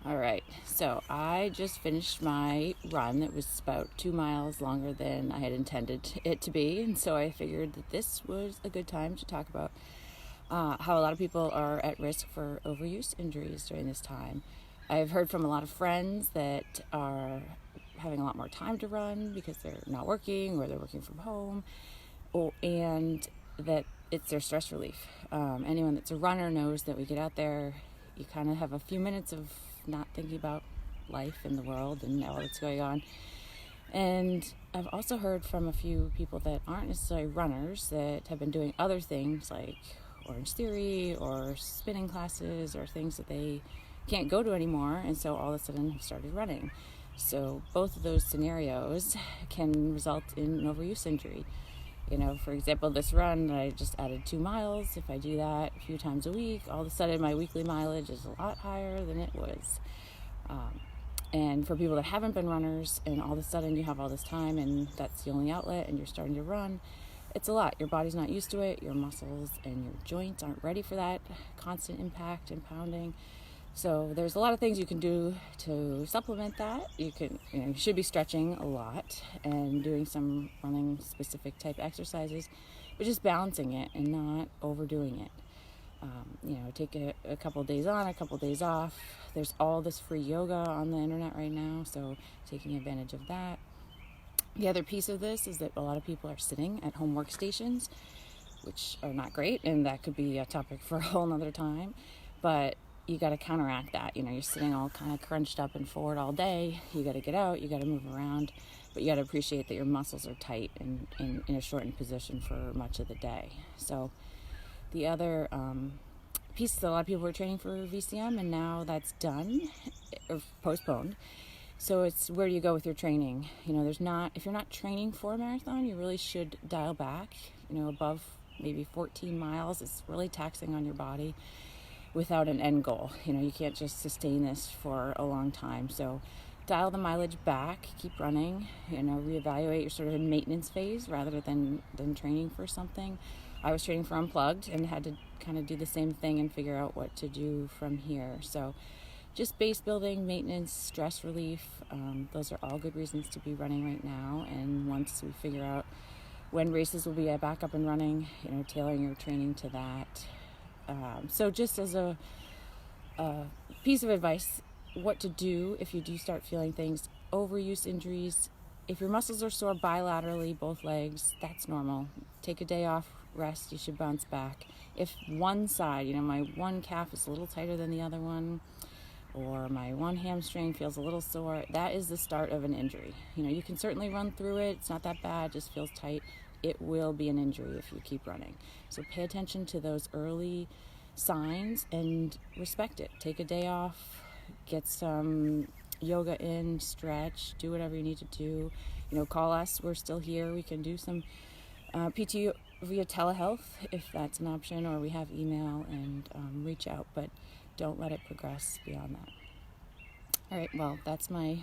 All right, so I just finished my run. It was about 2 miles longer than I had intended it to be, and so I figured that this was a good time to talk about how a lot of people are at risk for overuse injuries during this time. I've heard from a lot of friends that are having a lot more time to run because they're not working or they're working from home, and that it's their stress relief. Anyone that's a runner knows that we get out there, you kind of have a few minutes of not thinking about life in the world and all that's going on. And I've also heard from a few people that aren't necessarily runners that have been doing other things like Orange Theory or spinning classes or things that they can't go to anymore, and so all of a sudden have started running. So both of those scenarios can result in an overuse injury. For example, this run that I just added 2 miles, if I do that a few times a week, all of a sudden my weekly mileage is a lot higher than it was. And for people that haven't been runners and all of a sudden you have all this time and that's the only outlet and you're starting to run, it's a lot. Your body's not used to it. Your muscles and your joints aren't ready for that constant impact and pounding. So there's a lot of things you can do to supplement that. You should be stretching a lot and doing some running specific type exercises, but just balancing it and not overdoing it. Take a couple of days on, a couple of days off. There's all this free yoga on the internet right now, so taking advantage of that. The other piece of this is that a lot of people are sitting at home workstations, which are not great, and that could be a topic for a whole nother time. But you got to counteract that. You're sitting all kind of crunched up and forward all day. You got to get out, you got to move around, but you got to appreciate that your muscles are tight and in a shortened position for much of the day. So the other piece is a lot of people were training for VCM, and now that's done or postponed. So it's where do you go with your training? If you're not training for a marathon, you really should dial back. Above maybe 14 miles, it's really taxing on your body without an end goal. You can't just sustain this for a long time. So dial the mileage back, keep running, reevaluate. You're sort of in maintenance phase rather than training for something. I was training for Unplugged and had to kind of do the same thing and figure out what to do from here. So just base building, maintenance, stress relief, those are all good reasons to be running right now. And once we figure out when races will be back up and running, tailoring your training to that. So just as a piece of advice, what to do if you do start feeling things, overuse injuries. If your muscles are sore bilaterally, both legs, that's normal. Take a day off, rest, you should bounce back. If one side, my one calf is a little tighter than the other one, or my one hamstring feels a little sore, that is the start of an injury. You can certainly run through it. It's not that bad, just feels tight. It will be an injury if you keep running. So pay attention to those early signs and respect it. Take a day off, get some yoga in, stretch, do whatever you need to do. Call us. We're still here. We can do some PT via telehealth if that's an option, or we have email and reach out, but don't let it progress beyond that. All right, well, that's my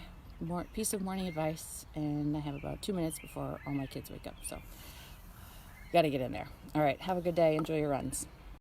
piece of morning advice, and I have about 2 minutes before all my kids wake up, so got to get in there. All right, have a good day. Enjoy your runs.